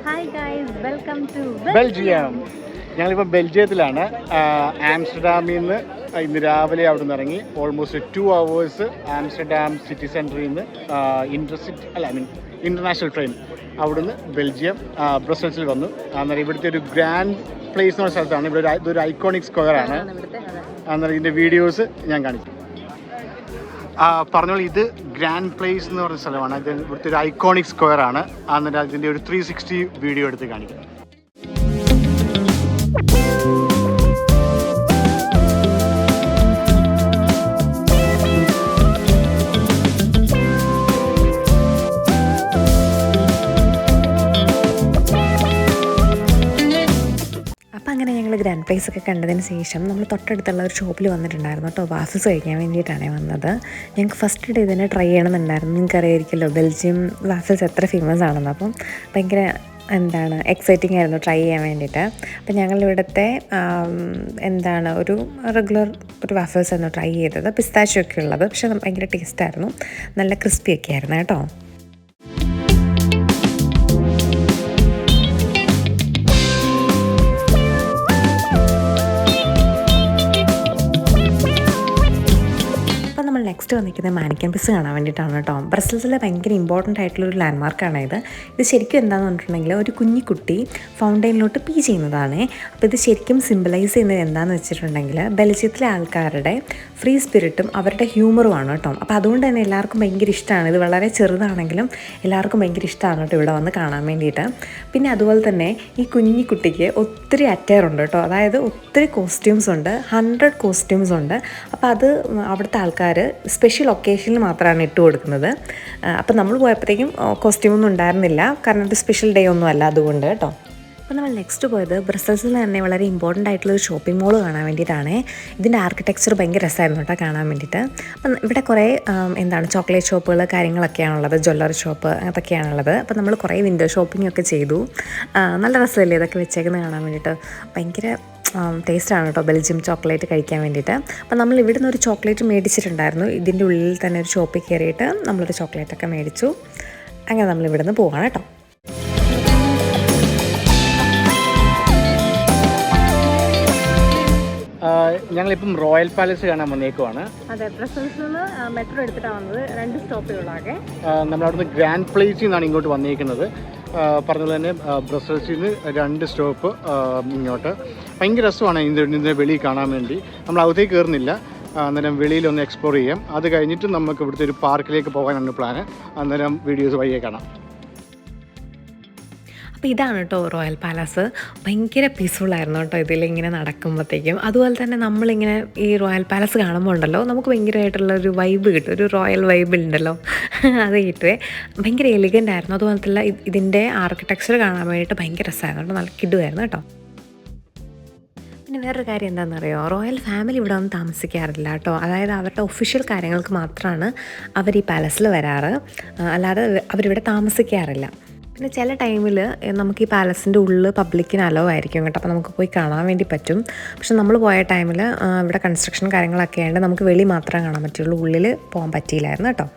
Hi guys, welcome to Belgium. ഞങ്ങളിപ്പോൾ ബെൽജിയത്തിലാണ്. ആംസ്റ്റർഡാമിൽ നിന്ന് ഇന്ന് രാവിലെ അവിടെ നിന്ന് ഇറങ്ങി ഓൾമോസ്റ്റ് 2 hours ആംസ്റ്റർഡാം സിറ്റി സെൻറ്ററിൽ നിന്ന് ഇൻ്റർനാഷണൽ ട്രെയിൻ അവിടുന്ന് ബെൽജിയം ബ്രസൽസിൽ വന്നു. അന്നേരം ഇവിടുത്തെ ഒരു ഗ്രാൻഡ് പ്ലേസ് എന്ന സ്ഥലത്താണ്. ഇവിടെ ഇതൊരു ഐക്കോണിക് സ്ക്വയറാണ്. അന്നേരം ഇതിൻ്റെ വീഡിയോസ് ഞാൻ കാണിക്കും. പറഞ്ഞോളൂ, ഇത് ഗ്രാൻഡ് പ്ലേസ് എന്ന് പറഞ്ഞ സ്ഥലമാണ്. ഇത് ഇവിടുത്തെ ഒരു ഐക്കോണിക് സ്ക്വയർ ആണ്. അന്നേരം അതിൻ്റെ ഒരു 360 വീഡിയോ എടുത്ത് കാണിക്കും. അങ്ങനെ ഞങ്ങൾ ഗ്രാൻഡ് പ്ലേസ് ഒക്കെ കണ്ടതിന് ശേഷം നമ്മൾ തൊട്ടടുത്തുള്ള ഒരു ഷോപ്പിൽ വന്നിട്ടുണ്ടായിരുന്നു കേട്ടോ. വാഫിൾസ് കഴിക്കാൻ വേണ്ടിയിട്ടാണ് വന്നത്. ഞങ്ങൾക്ക് ഫസ്റ്റ് ഡേ തന്നെ ട്രൈ ചെയ്യണമെന്നുണ്ടായിരുന്നു. നിങ്ങൾക്ക് അറിയായിരിക്കുമല്ലോ ബെൽജിയം വാഫിൾസ് എത്ര ഫേമസ് ആണെന്ന്. അപ്പം ഭയങ്കര എക്സൈറ്റിംഗ് ആയിരുന്നു ട്രൈ ചെയ്യാൻ വേണ്ടിയിട്ട്. അപ്പം ഞങ്ങളിവിടുത്തെ ഒരു റെഗുലർ ഒരു വാഫിൾസ് ആയിരുന്നു ട്രൈ ചെയ്തത്. പിസ്താച്ചിയോ ഒക്കെ ഉള്ളത്, പക്ഷെ ഭയങ്കര ടേസ്റ്റായിരുന്നു. നല്ല ക്രിസ്പി ഒക്കെ ആയിരുന്നു കേട്ടോ. നെക്സ്റ്റ് വന്നിരിക്കുന്നത് മാനിക്കൻ പിസ് കാണാൻ വേണ്ടിയിട്ടാണ് കേട്ടോ. ബ്രസൽസിലെ ഭയങ്കര ഇമ്പോർട്ടൻ്റ് ആയിട്ടുള്ളൊരു ലാൻഡ്മാർക്കാണ് ഇത്. ഇത് ശരിക്കും എന്താണെന്ന് പറഞ്ഞിട്ടുണ്ടെങ്കിൽ ഒരു കുഞ്ഞിക്കുട്ടി ഫൗണ്ടൈനിലോട്ട് പീ ചെയ്യുന്നതാണ്. അപ്പോൾ ഇത് ശരിക്കും സിംബലൈസ് ചെയ്യുന്നത് എന്താണെന്ന് വെച്ചിട്ടുണ്ടെങ്കിൽ ബെൽജിയത്തിലെ ആൾക്കാരുടെ ഫ്രീ സ്പിരിറ്റും അവരുടെ ഹ്യൂമറുമാണ് കേട്ടോ. അപ്പോൾ അതുകൊണ്ട് തന്നെ എല്ലാവർക്കും ഭയങ്കര ഇഷ്ടമാണ്. ഇത് വളരെ ചെറുതാണെങ്കിലും എല്ലാവർക്കും ഭയങ്കര ഇഷ്ടമാണ് കേട്ടോ ഇവിടെ വന്ന് കാണാൻ വേണ്ടിയിട്ട്. പിന്നെ അതുപോലെ തന്നെ ഈ കുഞ്ഞിക്കുട്ടിക്ക് ഒത്തിരി അറ്റയർ ഉണ്ട് കേട്ടോ. അതായത് ഒത്തിരി കോസ്റ്റ്യൂംസ് ഉണ്ട്, 100 കോസ്റ്റ്യൂംസ് ഉണ്ട്. അപ്പോൾ അത് അവിടുത്തെ ആൾക്കാർ സ്പെഷ്യൽ ഒക്കേഷനിൽ മാത്രമാണ് ഇട്ട് കൊടുക്കുന്നത്. അപ്പം നമ്മൾ പോയപ്പോഴത്തേക്കും കോസ്റ്റ്യൂമൊന്നും ഉണ്ടായിരുന്നില്ല, കാരണം ഇത് സ്പെഷ്യൽ ഡേ ഒന്നും അല്ല, അതുകൊണ്ട് കേട്ടോ. അപ്പോൾ നമ്മൾ നെക്സ്റ്റ് പോയത് ബ്രസൽസിൽ തന്നെ വളരെ ഇമ്പോർട്ടൻ്റ് ആയിട്ടുള്ളൊരു ഷോപ്പിംഗ് മോൾ കാണാൻ വേണ്ടിയിട്ടാണ്. ഇതിൻ്റെ ആർക്കിടെക്ചർ ഭയങ്കര രസമായിരുന്നു കേട്ടോ കാണാൻ വേണ്ടിയിട്ട്. അപ്പം ഇവിടെ കുറേ ചോക്ലേറ്റ് ഷോപ്പുകൾ കാര്യങ്ങളൊക്കെയാണുള്ളത്, ജ്വല്ലറി ഷോപ്പ് അതൊക്കെയാണുള്ളത്. അപ്പോൾ നമ്മൾ കുറേ വിൻഡോ ഷോപ്പിംഗ് ഒക്കെ ചെയ്തു. നല്ല രസമല്ലേ ഇതൊക്കെ വെച്ചേക്കുന്നത് കാണാൻ വേണ്ടിയിട്ട്. ഭയങ്കര ടേസ്റ്റാണ് കേട്ടോ ബെൽജിയം ചോക്ലേറ്റ് കഴിക്കാൻ വേണ്ടിയിട്ട്. അപ്പം നമ്മൾ ഇവിടുന്ന് ഒരു ചോക്ലേറ്റ് മേടിച്ചിട്ടുണ്ടായിരുന്നു. ഇതിൻ്റെ ഉള്ളിൽ തന്നെ ഒരു ഷോപ്പിൽ കയറിയിട്ട് നമ്മളൊരു ചോക്ലേറ്റൊക്കെ മേടിച്ചു. അങ്ങനെ നമ്മൾ ഇവിടുന്ന് പോവാണ് കേട്ടോ. ഞങ്ങളിപ്പം റോയൽ പാലസ് കാണാൻ വന്നേക്കുവാണ്. അതെ, ബ്രസൽസിൽ നിന്ന് മെട്രോ എടുത്തിട്ടാണ് വന്നത്. 2 സ്റ്റോപ്പുകളാകെ. നമ്മളവിടുന്ന് ഗ്രാൻഡ് പ്ലേസിൽ നിന്നാണ് ഇങ്ങോട്ട് വന്നേക്കുന്നത്. പറഞ്ഞതുപോലെ തന്നെ ബ്രസൽസിൽ നിന്ന് 2 സ്റ്റോപ്പ് ഇങ്ങോട്ട്. ഭയങ്കര രസമാണ് ഇതിൻ്റെ വെളിയിൽ കാണാൻ വേണ്ടി. നമ്മൾ അകത്തേക്ക് കയറുന്നില്ല, അന്നേരം വെളിയിലൊന്ന് എക്സ്പ്ലോർ ചെയ്യാം. അത് കഴിഞ്ഞിട്ട് നമുക്ക് ഇവിടുത്തെ ഒരു പാർക്കിലേക്ക് പോകാനാണ് പ്ലാന്. അന്നേരം വീഡിയോസ് വഴിയേ കാണാം. അപ്പോൾ ഇതാണ് കേട്ടോ റോയൽ പാലസ്. ഭയങ്കര പീസ്ഫുള്ളായിരുന്നു കേട്ടോ ഇതിലിങ്ങനെ നടക്കുമ്പോഴത്തേക്കും. അതുപോലെ തന്നെ നമ്മളിങ്ങനെ ഈ റോയൽ പാലസ് കാണുമ്പോൾ ഉണ്ടല്ലോ, നമുക്ക് ഭയങ്കരമായിട്ടുള്ളൊരു വൈബ് കിട്ടും, ഒരു റോയൽ വൈബ് ഉണ്ടല്ലോ, അത് കിട്ടുവേ. ഭയങ്കര എലിഗൻ്റ് ആയിരുന്നു. അതുപോലെ തന്നെ ഇതിൻ്റെ ആർക്കിടെക്ചർ കാണാൻ വേണ്ടിയിട്ട് ഭയങ്കര രസമായിരുന്നു കേട്ടോ, നല്ല കിടുവായിരുന്നു കേട്ടോ. പിന്നെ വേറൊരു കാര്യം എന്താണെന്നറിയോ, റോയൽ ഫാമിലി ഇവിടെ ഒന്നും താമസിക്കാറില്ല കേട്ടോ. അതായത് അവരുടെ ഒഫീഷ്യൽ കാര്യങ്ങൾക്ക് മാത്രമാണ് അവർ ഈ പാലസിൽ വരാറ്, അല്ലാതെ അവരിവിടെ താമസിക്കാറില്ല. പിന്നെ ചില ടൈമിൽ നമുക്ക് ഈ പാലസിൻ്റെ ഉള്ളിൽ പബ്ലിക്കിന് അലോ ആയിരിക്കും കേട്ടോ. അപ്പോൾ നമുക്ക് പോയി കാണാൻ വേണ്ടി പറ്റും. പക്ഷെ നമ്മൾ പോയ ടൈമിൽ ഇവിടെ കൺസ്ട്രക്ഷൻ കാര്യങ്ങളൊക്കെ ആയതുകൊണ്ട് നമുക്ക് വെളി മാത്രമേ കാണാൻ പറ്റുള്ളൂ, ഉള്ളിൽ പോകാൻ പറ്റിയില്ലായിരുന്നു കേട്ടോ.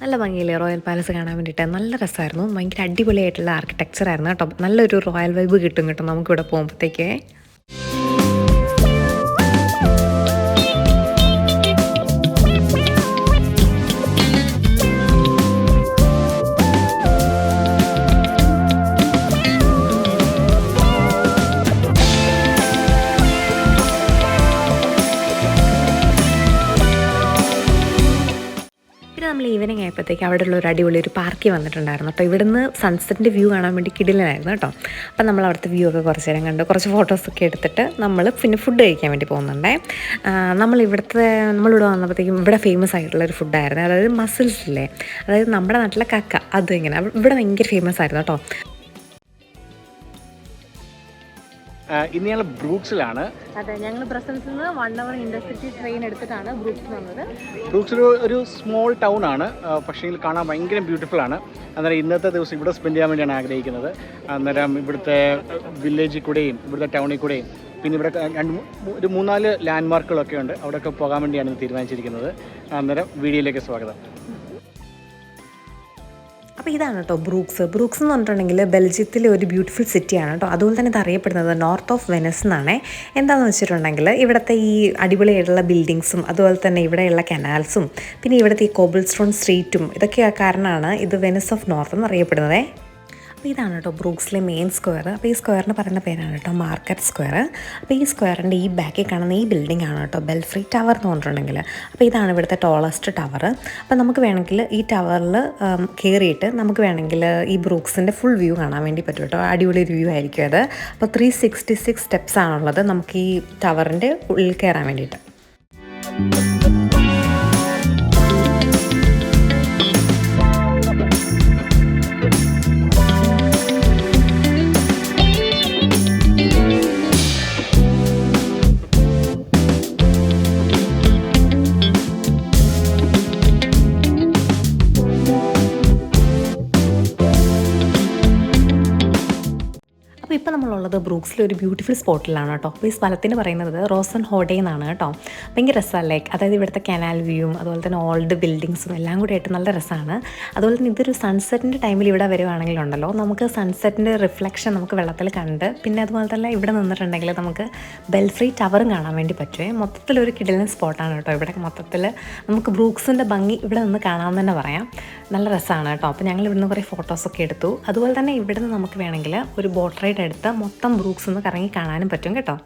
നല്ല ഭംഗിയില്ലേ റോയൽ പാലസ് കാണാൻ വേണ്ടിയിട്ട്. നല്ല രസമായിരുന്നു, ഭയങ്കര അടിപൊളിയായിട്ടുള്ള ആർക്കിടെക്ചർ ആയിരുന്നു കേട്ടോ. നല്ലൊരു റോയൽ വൈബ് കിട്ടും കേട്ടോ നമുക്കിവിടെ പോകുമ്പോഴത്തേക്കേ. നമ്മൾ ഈവനിങ് ആയപ്പോഴത്തേക്ക് അവിടെയുള്ള ഒരു അടിപൊളി ഒരു പാർക്കിൽ വന്നിട്ടുണ്ടായിരുന്നു കേട്ടോ. ഇവിടുന്ന് സൺസെറ്റിൻ്റെ വ്യൂ കാണാൻ വേണ്ടി കിടിലനായിരുന്നു കേട്ടോ. അപ്പം നമ്മൾ അവിടുത്തെ വ്യൂ ഒക്കെ കുറച്ച് നേരം കണ്ടു, കുറച്ച് ഫോട്ടോസൊക്കെ എടുത്തിട്ട് നമ്മൾ പിന്നെ ഫുഡ് കഴിക്കാൻ വേണ്ടി പോകുന്നുണ്ടേ. നമ്മളിവിടെ വന്നപ്പോഴത്തേക്കും ഇവിടെ ഫേമസ് ആയിട്ടുള്ളൊരു ഫുഡായിരുന്നു, അതായത് മസിൽസ് ഇല്ലേ, അതായത് നമ്മുടെ നാട്ടിലെ കക്ക, അത് ഇങ്ങനെ ഇവിടെ ഭയങ്കര ഫേമസ് ആയിരുന്നു കേട്ടോ. ഇന്ന് ഞങ്ങൾ ബ്രൂക്സിലാണ്. അതെ, ഞങ്ങൾ ബ്രസൽസിൽ നിന്ന് 1 hour ഇൻ്റർസിറ്റി ട്രെയിൻ എടുത്തിട്ടാണ് ബ്രൂക്സ് വന്നത്. ബ്രൂക്സ് ഒരു സ്മോൾ ടൗൺ ആണ്, പക്ഷേ കാണാൻ ഭയങ്കര ബ്യൂട്ടിഫുൾ ആണ്. അന്നേരം ഇന്നത്തെ ദിവസം ഇവിടെ സ്പെൻഡ് ചെയ്യാൻ വേണ്ടിയാണ് ആഗ്രഹിക്കുന്നത്. അന്നേരം ഇവിടുത്തെ വില്ലേജിൽ കൂടെയും ഇവിടുത്തെ ടൗണിൽ കൂടെയും പിന്നെ ഇവിടെ ഒരു 3-4 ലാൻഡ്മാർക്കുകളൊക്കെ ഉണ്ട്, അവിടെയൊക്കെ പോകാൻ വേണ്ടിയാണ് തീരുമാനിച്ചിരിക്കുന്നത്. അന്നേരം വീഡിയോയിലേക്ക് സ്വാഗതം. അപ്പോൾ ഇതാണ് കേട്ടോ ബ്രൂക്സ് എന്ന് പറഞ്ഞിട്ടുണ്ടെങ്കിൽ ബെൽജിയത്തിലെ ഒരു ബ്യൂട്ടിഫുൾ സിറ്റിയാണ് കേട്ടോ. അതുപോലെ തന്നെ ഇത് അറിയപ്പെടുന്നത് നോർത്ത് ഓഫ് വെനസ് എന്നാണ്. എന്താണെന്ന് വെച്ചിട്ടുണ്ടെങ്കിൽ ഇവിടുത്തെ ഈ അടിപൊളിയായിട്ടുള്ള ബിൽഡിങ്സും അതുപോലെ തന്നെ ഇവിടെയുള്ള കനാൽസും പിന്നെ ഇവിടുത്തെ ഈ കോബിൾ സ്റ്റോൺ സ്ട്രീറ്റും ഇതൊക്കെ കാരണമാണ് ഇത് വെനസ് ഓഫ് നോർത്ത് എന്ന് അറിയപ്പെടുന്നത്. അപ്പോൾ ഇതാണ് കേട്ടോ ബ്രൂക്സിലെ മെയിൻ സ്ക്വയർ. അപ്പോൾ ഈ സ്ക്വയറിന് പറയുന്ന പേരാണ് കേട്ടോ മാർക്കറ്റ് സ്ക്വയർ. അപ്പോൾ ഈ സ്ക്വയറിൻ്റെ ഈ ബാക്കിൽ കാണുന്ന ഈ ബിൽഡിംഗ് ആണ് കേട്ടോ ബെൽഫ്രി ടവർ എന്ന് പറഞ്ഞിട്ടുണ്ടെങ്കിൽ. അപ്പോൾ ഇതാണ് ഇവിടുത്തെ ടോളസ്റ്റ് ടവർ. അപ്പോൾ നമുക്ക് വേണമെങ്കിൽ ഈ ടവറിൽ കയറിയിട്ട് നമുക്ക് വേണമെങ്കിൽ ഈ ബ്രൂക്സിൻ്റെ ഫുൾ വ്യൂ കാണാൻ വേണ്ടി പറ്റും കേട്ടോ. അടിപൊളി ഒരു വ്യൂ ആയിരിക്കും അത്. അപ്പോൾ 366 സ്റ്റെപ്സ് ആണുള്ളത് നമുക്ക് ഈ ടവറിൻ്റെ ഉള്ളിൽ കയറാൻ വേണ്ടിയിട്ട്. അപ്പോൾ ഇപ്പോൾ നമ്മളുള്ളത് ബ്രൂക്സിലെ ഒരു ബ്യൂട്ടിഫുൾ സ്പോട്ടിലാണ് കേട്ടോ. അപ്പോൾ ഈ സ്ഥലത്തിന് പറയുന്നത് റോസൻ ഹോഡേ എന്നാണ് കേട്ടോ. ഭയങ്കര രസമാണ്, ലൈക്ക് അതായത് ഇവിടുത്തെ കനാൽ വ്യൂവും അതുപോലെ തന്നെ ഓൾഡ് ബിൽഡിങ്സും എല്ലാം കൂടി ആയിട്ട് നല്ല രസമാണ്. അതുപോലെ തന്നെ ഇതൊരു സൺസെറ്റിൻ്റെ ടൈമിൽ ഇവിടെ വരുവാണെങ്കിലുണ്ടല്ലോ നമുക്ക് സൺസെറ്റിൻ്റെ റിഫ്ലക്ഷൻ നമുക്ക് വെള്ളത്തിൽ കണ്ട് പിന്നെ അതുപോലെ തന്നെ ഇവിടെ നിന്നിട്ടുണ്ടെങ്കിൽ നമുക്ക് ബെൽഫ്രി ടവറും കാണാൻ വേണ്ടി പറ്റുമേ. മൊത്തത്തിലൊരു കിടിലൻ സ്പോട്ടാണ് കേട്ടോ. ഇവിടെ മൊത്തത്തിൽ നമുക്ക് ബ്രൂക്സിൻ്റെ ഭംഗി ഇവിടെ നിന്ന് കാണാമെന്ന് തന്നെ പറയാം. നല്ല രസമാണ് കേട്ടോ. അപ്പോൾ ഞങ്ങൾ ഇവിടുന്ന് കുറേ ഫോട്ടോസൊക്കെ എടുത്തു. അതുപോലെ തന്നെ ഇവിടുന്ന് നമുക്ക് വേണമെങ്കിൽ ഒരു ബോട്ട് റൈഡ് എടുത്ത് മൊത്തം ബ്രൂക്സ് ഒന്ന് കറങ്ങി കാണാനും പറ്റും കേട്ടോ.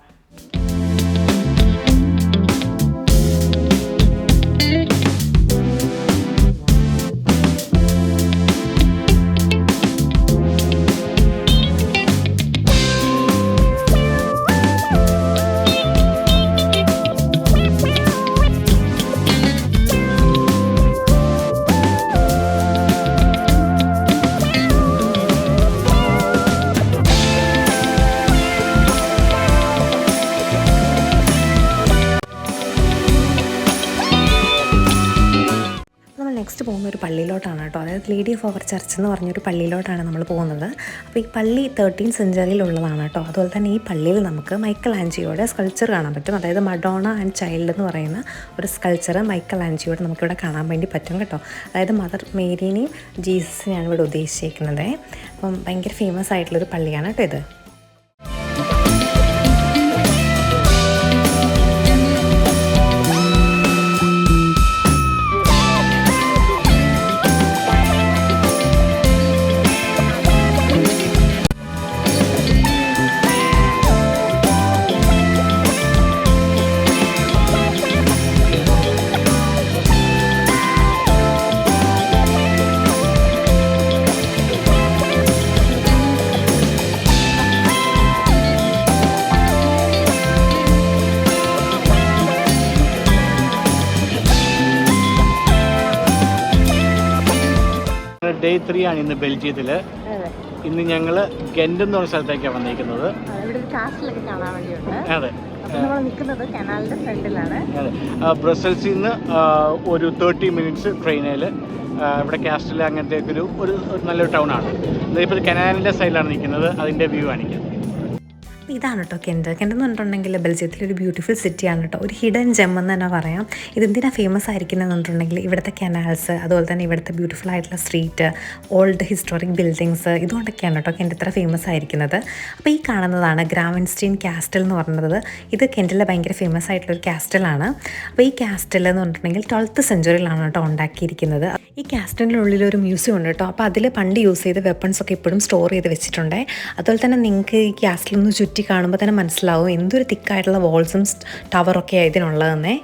നെക്സ്റ്റ് പോകുന്ന ഒരു പള്ളിയിലോട്ടാണ് കേട്ടോ. അതായത് ലേഡി ഓഫ് അവർ ചർച്ച് എന്ന് പറഞ്ഞൊരു പള്ളിയിലോട്ടാണ് നമ്മൾ പോകുന്നത്. അപ്പോൾ ഈ പള്ളി 13th സെഞ്ച്വറിയിലുള്ളതാണ് കേട്ടോ. അതുപോലെ തന്നെ ഈ പള്ളിയിൽ നമുക്ക് മൈക്കൽ ആഞ്ചിയോയുടെ സ്കൾച്ചർ കാണാൻ പറ്റും. അതായത് മഡോണ ആൻഡ് ചൈൽഡ് എന്ന് പറയുന്ന ഒരു സ്കൾച്ചർ മൈക്കൽ ആഞ്ചിയോയുടെ നമുക്കിവിടെ കാണാൻ വേണ്ടി പറ്റും കേട്ടോ. അതായത് മദർ മേരീനെയും ജീസസിനെയാണ് ഇവിടെ ഉദ്ദേശിച്ചിരിക്കുന്നത്. അപ്പം ഭയങ്കര ഫേമസ് ആയിട്ടുള്ളൊരു പള്ളിയാണ് കേട്ടോ ഇത്. ഡേ 3 ആണ് ഇന്ന് ബെൽജിയത്തിൽ. ഇന്ന് ഞങ്ങൾ ഗെൻഡ് എന്ന് പറഞ്ഞ സ്ഥലത്തേക്കാണ് വന്നിരിക്കുന്നത്. അതെ, അതെ. ബ്രസൽസിൽ നിന്ന് ഒരു 30 മിനിറ്റ്സ് ട്രെയിനിൽ ഇവിടെ കാസ്റ്റൽ അങ്ങനത്തെ ഒരു നല്ലൊരു ടൗൺ ആണ്. ഇപ്പോൾ കനാലിൻ്റെ സൈഡിലാണ് നിൽക്കുന്നത്. അതിൻ്റെ വ്യൂ കാണിക്കാം. ഇതാണ് കേട്ടോ കെൻഡ് എന്ന് പറഞ്ഞിട്ടുണ്ടെങ്കിൽ ബെൽജിയത്തിലൊരു ബ്യൂട്ടിഫുൾ സിറ്റിയാണ് കേട്ടോ. ഒരു ഹിഡൻ ജെം എന്ന് തന്നെ പറയാം. ഇതെന്തിനാണ് ഫേമസ് ആയിരിക്കുന്നതെന്ന് പറഞ്ഞിട്ടുണ്ടെങ്കിൽ ഇവിടുത്തെ കനാൽസ് അതുപോലെ തന്നെ ഇവിടുത്തെ ബ്യൂട്ടിഫുൾ ആയിട്ടുള്ള സ്ട്രീറ്റ് ഓൾഡ് ഹിസ്റ്റോറിക് ബിൽഡിങ്സ് ഇതുകൊണ്ടൊക്കെയാണ് കേട്ടോ കെൻഡ് ഇത്ര ഫേമസ് ആയിരിക്കുന്നത്. അപ്പോൾ ഈ കാണുന്നതാണ് ഗ്രാവൻസ്റ്റീൻ കാസ്റ്റൽ എന്ന് പറയുന്നത്. ഇത് കെൻഡിലെ ഭയങ്കര ഫേമസ് ആയിട്ടുള്ളൊരു കാസ്റ്റലാണ്. അപ്പോൾ ഈ കാസ്റ്റൽ എന്ന് പറഞ്ഞിട്ടുണ്ടെങ്കിൽ 12th സെഞ്ച്വറിയിലാണ് കേട്ടോ ഉണ്ടാക്കിയിരിക്കുന്നത്. ഈ കാസ്റ്റലിൻ്റെ ഉള്ളിലൊരു മ്യൂസിയം ഉണ്ട് കേട്ടോ. അപ്പോൾ അതിൽ പണ്ട് യൂസ് ചെയ്ത വെപ്പൺസൊക്കെ ഇപ്പോഴും സ്റ്റോർ ചെയ്ത് വെച്ചിട്ടുണ്ട്. അതുപോലെ തന്നെ നിങ്ങൾക്ക് ഈ കാസ്റ്റലൊന്ന് ചുറ്റി കാണുമ്പോൾ തന്നെ മനസ്സിലാവും എന്തൊരു തിക്കായിട്ടുള്ള വാൾസും ടവറൊക്കെ ഇതിനുള്ളതെന്നേ.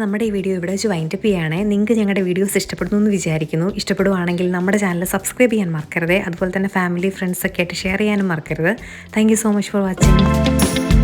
നമ്മുടെ ഈ വീഡിയോ ഇവിടെ വെച്ച് വൈൻഡപ്പ് ചെയ്യുകയാണ്. നിങ്ങൾക്ക് ഞങ്ങളുടെ വീഡിയോസ് ഇഷ്ടപ്പെടുന്നു എന്ന് വിചാരിക്കുന്നു. ഇഷ്ടപ്പെടുവാണെങ്കിൽ നമ്മുടെ ചാനൽ സബ്സ്ക്രൈബ് ചെയ്യാൻ മറക്കരുത്. അതുപോലെ തന്നെ ഫാമിലി ഫ്രണ്ട്സൊക്കെ ആയിട്ട് ഷെയർ ചെയ്യാനും മറക്കരുത്. Thank you so much for watching.